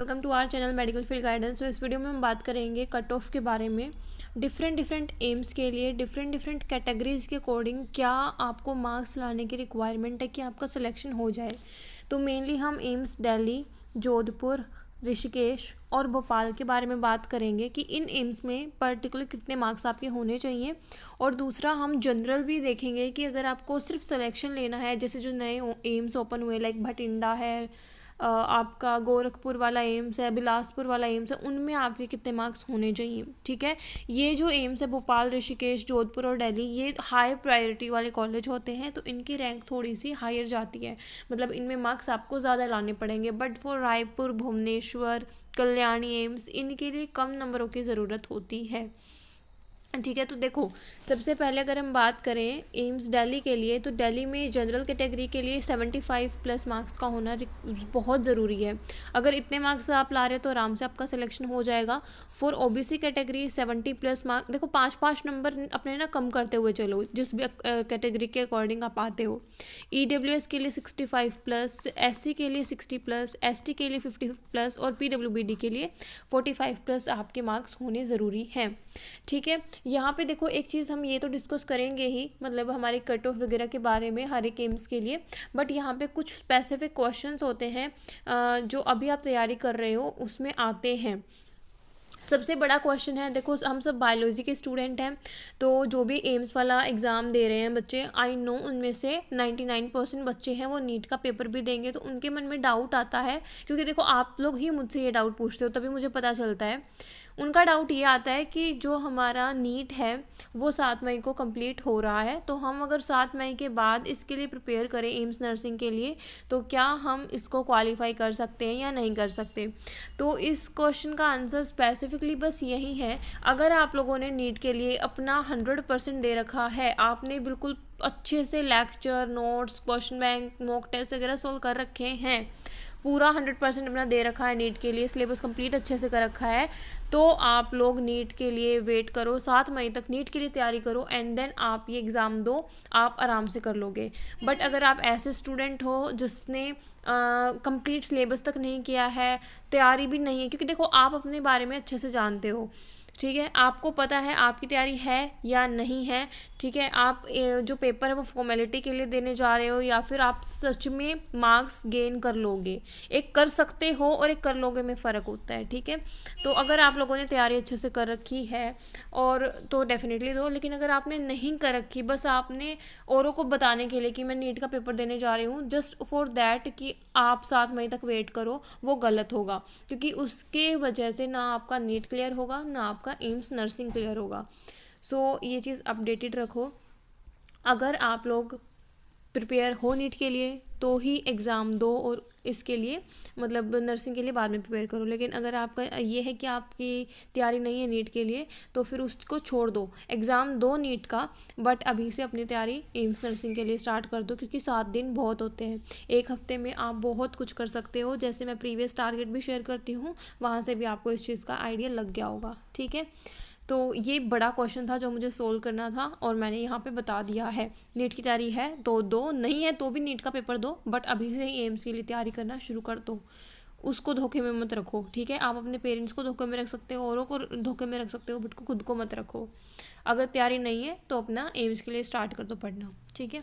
Welcome to our channel medical field guidance. तो इस video में हम बात करेंगे कट ऑफ के बारे में। डिफरेंट एम्स के लिए डिफरेंट कैटेगरीज के अकॉर्डिंग क्या आपको मार्क्स लाने की रिक्वायरमेंट है कि आपका सिलेक्शन हो जाए। तो मेनली हम एम्स दिल्ली, जोधपुर, ऋषिकेश और भोपाल के बारे में बात करेंगे कि इन एम्स में पर्टिकुलर कितने मार्क्स आपके होने चाहिए। और दूसरा हम जनरल भी देखेंगे कि अगर आपको सिर्फ सिलेक्शन लेना है, जैसे जो नए एम्स ओपन हुए लाइक भटिंडा है, आपका गोरखपुर वाला एम्स है, बिलासपुर वाला एम्स है, उनमें आपके कितने मार्क्स होने चाहिए। ठीक है, ये जो एम्स है भोपाल, ऋषिकेश, जोधपुर और दिल्ली, ये हाई प्रायोरिटी वाले कॉलेज होते हैं, तो इनकी रैंक थोड़ी सी हायर जाती है, मतलब इनमें मार्क्स आपको ज़्यादा लाने पड़ेंगे। बट फॉर रायपुर, भुवनेश्वर, कल्याणी एम्स, इनके लिए कम नंबरों की ज़रूरत होती है। ठीक है, तो देखो सबसे पहले अगर हम बात करें एम्स दिल्ली के लिए, तो दिल्ली में जनरल कैटेगरी के लिए 75 प्लस मार्क्स का होना बहुत ज़रूरी है। अगर इतने मार्क्स आप ला रहे हो तो आराम से आपका सिलेक्शन हो जाएगा। For OBC category 70 plus marks, देखो 5-5 नंबर अपने ना कम करते हुए चलो जिस भी कैटेगरी के अकॉर्डिंग आप आते हो। ईडब्ल्यूएस के लिए 65 प्लस, एससी के लिए 60 प्लस, एसटी के लिए 50 प्लस और पीडब्ल्यूबीडी के लिए 45 प्लस आपके मार्क्स होने ज़रूरी हैं। ठीक है, यहाँ पे देखो एक चीज़ हम ये तो डिस्कस करेंगे ही, मतलब हमारे कट ऑफ वगैरह के बारे में हर एक एम्स के लिए। बट यहाँ पे कुछ स्पेसिफिक क्वेश्चंस होते हैं जो अभी आप तैयारी कर रहे हो उसमें आते हैं। सबसे बड़ा क्वेश्चन है, देखो हम सब बायोलॉजी के स्टूडेंट हैं, तो जो भी एम्स वाला एग्ज़ाम दे रहे हैं बच्चे, आई नो उनमें से 99% बच्चे हैं वो नीट का पेपर भी देंगे, तो उनके मन में डाउट आता है। क्योंकि देखो आप लोग ही मुझसे ये डाउट पूछते हो, तभी मुझे पता चलता है। उनका डाउट ये आता है कि जो हमारा नीट है वो 7 मई को कंप्लीट हो रहा है, तो हम अगर 7 मई के बाद इसके लिए प्रिपेयर करें एम्स नर्सिंग के लिए, तो क्या हम इसको क्वालिफाई कर सकते हैं या नहीं कर सकते। तो इस क्वेश्चन का आंसर स्पेसिफिकली बस यही है, अगर आप लोगों ने नीट के लिए अपना 100% दे रखा है, आपने बिल्कुल अच्छे से lecture, notes, question bank, mock test वगैरह सोल्व कर रखे हैं, पूरा 100% अपना दे रखा है नीट के लिए, सिलेबस कंप्लीट अच्छे से कर रखा है, तो आप लोग नीट के लिए वेट करो, 7 मई तक नीट के लिए तैयारी करो एंड देन आप ये एग्ज़ाम दो, आप आराम से कर लोगे। बट अगर आप ऐसे स्टूडेंट हो जिसने कंप्लीट सिलेबस तक नहीं किया है, तैयारी भी नहीं है, क्योंकि देखो आप अपने बारे में अच्छे से जानते हो, ठीक है, आपको पता है आपकी तैयारी है या नहीं है। ठीक है, आप जो पेपर है वो फॉर्मेलिटी के लिए देने जा रहे हो या फिर आप सच में मार्क्स गेन कर लोगे। एक कर सकते हो और एक कर लोगे में फ़र्क होता है। ठीक है, तो अगर आप लोगों ने तैयारी अच्छे से कर रखी है और तो डेफिनेटली दो, लेकिन अगर आपने नहीं कर रखी, बस आपने औरों को बताने के लिए कि मैं नीट का पेपर देने जा रही हूँ, जस्ट फॉर दैट कि आप 7 मई तक वेट करो, वो गलत होगा। क्योंकि उसके वजह से ना आपका नीट क्लियर होगा ना आपका एम्स नर्सिंग क्लियर होगा। सो ये चीज़ अपडेटेड रखो। अगर आप लोग प्रिपेयर हो नीट के लिए तो ही एग्ज़ाम दो, और इसके लिए मतलब नर्सिंग के लिए बाद में प्रिपेयर करो। लेकिन अगर आपका ये है कि आपकी तैयारी नहीं है नीट के लिए, तो फिर उसको छोड़ दो, एग्ज़ाम दो नीट का, बट अभी से अपनी तैयारी एम्स नर्सिंग के लिए स्टार्ट कर दो, क्योंकि 7 दिन बहुत होते हैं। एक हफ्ते में आप बहुत कुछ कर सकते हो, जैसे मैं प्रीवियस टारगेट भी शेयर करती हूँ, वहाँ से भी आपको इस चीज़ का आइडिया लग गया होगा। ठीक है, तो ये बड़ा क्वेश्चन था जो मुझे सोल्व करना था और मैंने यहाँ पे बता दिया है। नीट की तैयारी है तो दो, नहीं है तो भी नीट का पेपर दो, बट अभी से ही एम्स के लिए तैयारी करना शुरू कर दो। उसको धोखे में मत रखो। ठीक है, आप अपने पेरेंट्स को धोखे में रख सकते हो, औरों को धोखे में रख सकते हो, बट खुद को मत रखो। अगर तैयारी नहीं है तो अपना एम्स के लिए स्टार्ट कर दो पढ़ना। ठीक है,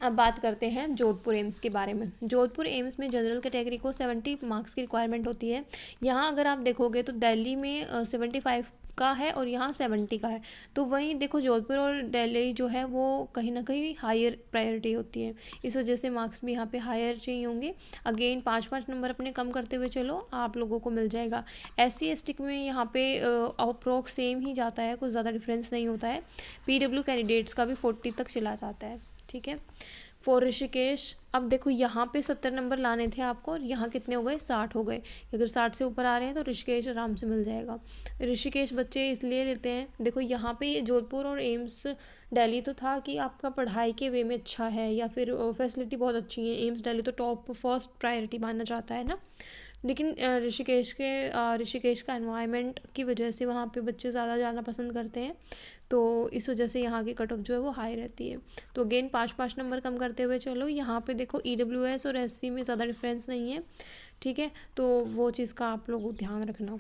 अब बात करते हैं जोधपुर एम्स के बारे में। जोधपुर एम्स में जनरल कैटेगरी को 70 मार्क्स की रिक्वायरमेंट होती है। यहाँ अगर आप देखोगे तो दिल्ली में 75 का है और यहाँ 70 का है, तो वहीं देखो जोधपुर और दिल्ली जो है वो कहीं ना कहीं हायर प्रायोरिटी होती है, इस वजह से मार्क्स भी यहाँ पे हायर चाहिए होंगे। अगेन 5-5 नंबर अपने कम करते हुए चलो, आप लोगों को मिल जाएगा। SC ST में यहाँ पे अप्रोक्स सेम ही जाता है, कुछ ज़्यादा डिफरेंस नहीं होता है। PW कैंडिडेट्स का भी 40 तक चला जाता है। ठीक है, फॉर ऋषिकेश, अब देखो यहाँ पे 70 नंबर लाने थे आपको और यहाँ कितने हो गए, 60 हो गए। अगर 60 से ऊपर आ रहे हैं तो ऋषिकेश आराम से मिल जाएगा। ऋषिकेश बच्चे इसलिए लेते हैं, देखो यहाँ पे ये जोधपुर और एम्स दिल्ली तो था कि आपका पढ़ाई के वे में अच्छा है या फिर फैसिलिटी बहुत अच्छी है, एम्स दिल्ली तो टॉप फर्स्ट प्रायोरिटी माना जाता है ना। लेकिन ऋषिकेश का एनवायरनमेंट की वजह से वहाँ पे बच्चे ज़्यादा जाना पसंद करते हैं, तो इस वजह से यहाँ की कट ऑफ जो है वो हाई रहती है। तो अगेन 5 नंबर कम करते हुए चलो, यहाँ पे देखो EWS और SC में ज़्यादा डिफरेंस नहीं है, ठीक है, तो वो चीज़ का आप लोग ध्यान रखना।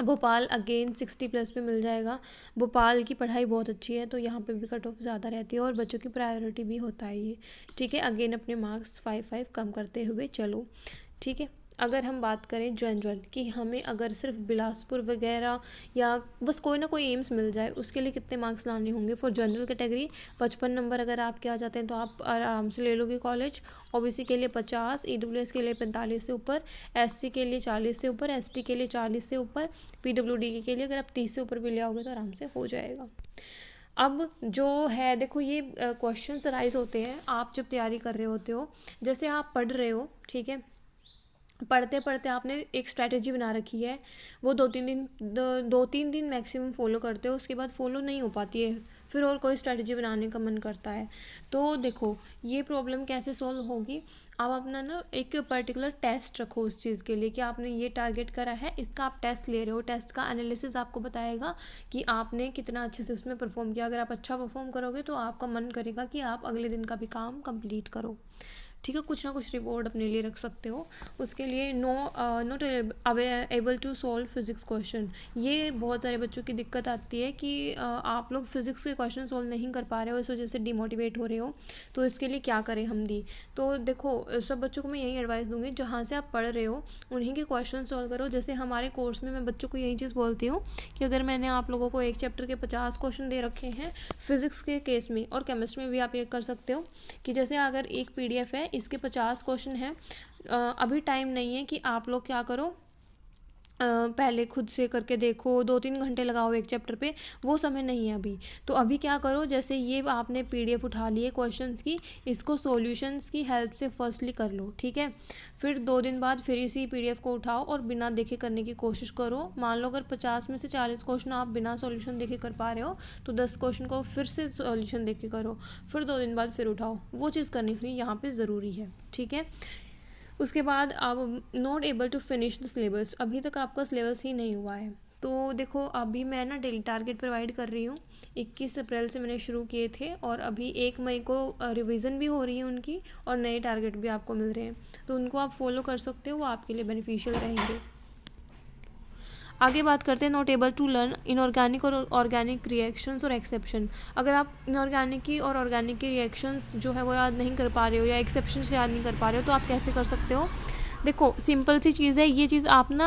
भोपाल अगेन 60+ पे मिल जाएगा। भोपाल की पढ़ाई बहुत अच्छी है, तो यहाँ पे भी कट ऑफ ज़्यादा रहती है और बच्चों की प्रायोरिटी भी होता है ये, ठीक है। अगेन अपने मार्क्स 5 कम करते हुए चलो, ठीक है। अगर हम बात करें जनरल कि हमें अगर सिर्फ बिलासपुर वगैरह या बस कोई ना कोई एम्स मिल जाए, उसके लिए कितने मार्क्स लाने होंगे फॉर जनरल कैटेगरी? 55 नंबर अगर आपके आ जाते हैं तो आप आराम से ले लोगे कॉलेज। OBC के लिए 50, EWS के लिए 45 से ऊपर, SC के लिए 40 से ऊपर, ST के लिए 40 से ऊपर, PWD के लिए अगर आप 30 से ऊपर भी ले आओगे तो आराम से हो जाएगा। अब जो है देखो, ये क्वेश्चंस राइज होते हैं आप जब तैयारी कर रहे होते हो, जैसे आप पढ़ रहे हो, ठीक है, पढ़ते पढ़ते आपने एक स्ट्रैटेजी बना रखी है, वो 2-3 दिन मैक्सिमम फॉलो करते हो, उसके बाद फॉलो नहीं हो पाती है, फिर और कोई स्ट्रैटेजी बनाने का मन करता है। तो देखो ये प्रॉब्लम कैसे सॉल्व होगी, आप अपना ना एक पर्टिकुलर टेस्ट रखो उस चीज़ के लिए कि आपने ये टारगेट करा है, इसका आप टेस्ट ले रहे हो, टेस्ट का एनालिसिस आपको बताएगा कि आपने कितना अच्छे से उसमें परफॉर्म किया। अगर आप अच्छा परफॉर्म करोगे तो आपका मन करेगा कि आप अगले दिन का भी काम कंप्लीट करो, ठीक है। कुछ ना कुछ रिवॉर्ड अपने लिए रख सकते हो उसके लिए। Not able to solve physics question, ये बहुत सारे बच्चों की दिक्कत आती है कि आप लोग फिज़िक्स के क्वेश्चन सॉल्व नहीं कर पा रहे हो, इस वजह से डिमोटिवेट हो रहे हो। तो इसके लिए क्या करें हम दी, तो देखो सब बच्चों को मैं यही एडवाइस दूंगी, जहाँ से आप पढ़ रहे हो उन्हीं के क्वेश्चन सॉल्व करो। जैसे हमारे कोर्स में मैं बच्चों को यही चीज़ बोलती हूँ कि अगर मैंने आप लोगों को एक चैप्टर के 50 क्वेश्चन दे रखे हैं फिज़िक्स के केस में, और केमिस्ट्री में भी आप ये कर सकते हो कि जैसे अगर एक PDF है, इसके 50 क्वेश्चन हैं, अभी टाइम नहीं है कि आप लोग क्या करो, पहले खुद से करके देखो, 2-3 घंटे लगाओ एक चैप्टर पे, वो समय नहीं है अभी। तो अभी क्या करो, जैसे ये आपने PDF उठा ली है क्वेश्चंस की, इसको सॉल्यूशंस की हेल्प से फर्स्टली कर लो, ठीक है। फिर 2 दिन बाद फिर इसी PDF को उठाओ और बिना देखे करने की कोशिश करो। मान लो अगर 50 में से 40 क्वेश्चन आप बिना सॉल्यूशन देखे कर पा रहे हो, तो 10 क्वेश्चन को फिर से सॉल्यूशन देख के करो, फिर 2 दिन बाद फिर उठाओ, वो चीज़ करनी हुई यहाँ पर ज़रूरी है, ठीक है। उसके बाद आप not able to finish the syllabus, अभी तक आपका सिलेबस ही नहीं हुआ है। तो देखो अभी मैं ना डेली टारगेट प्रोवाइड कर रही हूँ, 21 अप्रैल से मैंने शुरू किए थे और अभी 1 मई को रिवीजन भी हो रही है उनकी और नए टारगेट भी आपको मिल रहे हैं, तो उनको आप फॉलो कर सकते हो, वो आपके लिए बेनिफिशियल रहेंगे। आगे बात करते हैं not able to learn inorganic और ऑर्गेनिक रिएक्शंस और एक्सेप्शन। अगर आप इनऑर्गेनिक की और ऑर्गेनिक की रिएक्शंस जो है वो याद नहीं कर पा रहे हो या एक्सेप्शन याद नहीं कर पा रहे हो, तो आप कैसे कर सकते हो? देखो सिंपल सी चीज़ है, ये चीज़ आप ना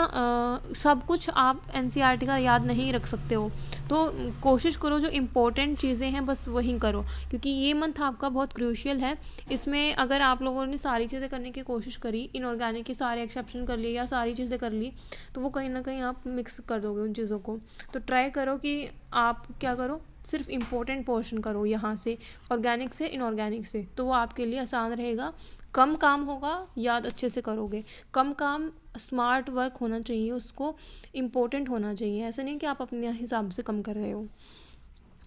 सब कुछ आप NCERT का याद नहीं रख सकते हो, तो कोशिश करो जो इम्पोर्टेंट चीज़ें हैं बस वही करो, क्योंकि ये मंथ आपका बहुत क्रूशियल है। इसमें अगर आप लोगों ने सारी चीज़ें करने की कोशिश करी, इनऑर्गेनिक के सारे एक्सेप्शन कर लिए या सारी चीज़ें कर ली, तो वो कहीं ना कहीं आप मिक्स कर दोगे उन चीज़ों को। तो ट्राई करो कि आप क्या करो, सिर्फ इम्पोर्टेंट पोर्शन करो यहाँ से, ऑर्गेनिक से इनऑर्गेनिक से, तो वो आपके लिए आसान रहेगा। कम काम होगा, याद अच्छे से करोगे। कम काम, स्मार्ट वर्क होना चाहिए, उसको इम्पोर्टेंट होना चाहिए, ऐसा नहीं कि आप अपने हिसाब से कम कर रहे हो।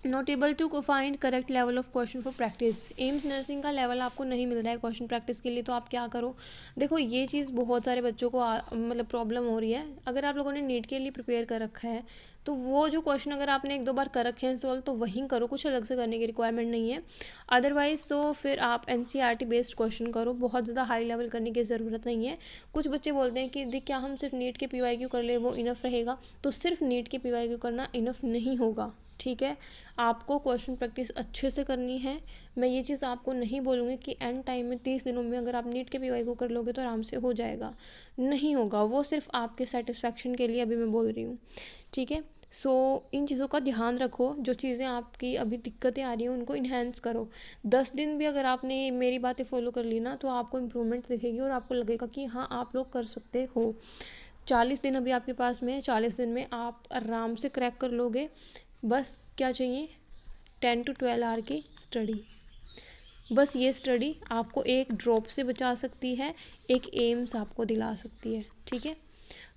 Not able to find correct level of question for practice, AIIMS nursing का लेवल आपको नहीं मिल रहा है क्वेश्चन प्रैक्टिस के लिए, तो आप क्या करो। देखो ये चीज़ बहुत सारे बच्चों को मतलब प्रॉब्लम हो रही है। अगर आप लोगों ने नीट के लिए प्रिपेयर कर रखा है तो वो जो क्वेश्चन अगर आपने 1-2 बार कर रखे हैं सॉल्व, तो वहीं करो, कुछ अलग से करने की रिक्वायरमेंट नहीं है। अदरवाइज़ तो फिर आप NCERT बेस्ड क्वेश्चन करो, बहुत ज़्यादा हाई लेवल करने की ज़रूरत नहीं है। कुछ बच्चे बोलते हैं कि देख क्या हम सिर्फ नीट के PYQ कर ले वो इनफ रहेगा, तो सिर्फ नीट के PYQ करना इनफ नहीं होगा, ठीक है। आपको क्वेश्चन प्रैक्टिस अच्छे से करनी है। मैं ये चीज़ आपको नहीं बोलूँगी कि एंड टाइम में 30 दिनों में अगर आप नीट के PYQ कर लोगे तो आराम से हो जाएगा, नहीं होगा, वो सिर्फ आपके सेटिस्फैक्शन के लिए अभी मैं बोल रही हूँ, ठीक है। सो इन चीज़ों का ध्यान रखो, जो चीज़ें आपकी अभी दिक्कतें आ रही हैं उनको इन्हेंस करो। 10 दिन भी अगर आपने मेरी बातें फॉलो कर ली ना, तो आपको इम्प्रूवमेंट दिखेगी और आपको लगेगा कि हाँ आप लोग कर सकते हो। 40 दिन अभी आपके पास में है, 40 दिन में आप आराम से क्रैक कर लोगे। बस क्या चाहिए, 10 to 12 आवर की स्टडी, बस ये स्टडी आपको एक ड्रॉप से बचा सकती है, एक एम्स आपको दिला सकती है, ठीक है।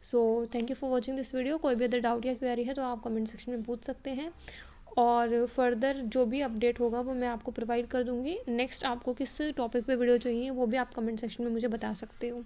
So thank you for watching this video. कोई भी अदर डाउट या क्वेरी है तो आप कमेंट सेक्शन में पूछ सकते हैं, और फर्दर जो भी अपडेट होगा वो मैं आपको प्रोवाइड कर दूँगी। नेक्स्ट आपको किस टॉपिक पे वीडियो चाहिए वो भी आप कमेंट सेक्शन में मुझे बता सकते हो।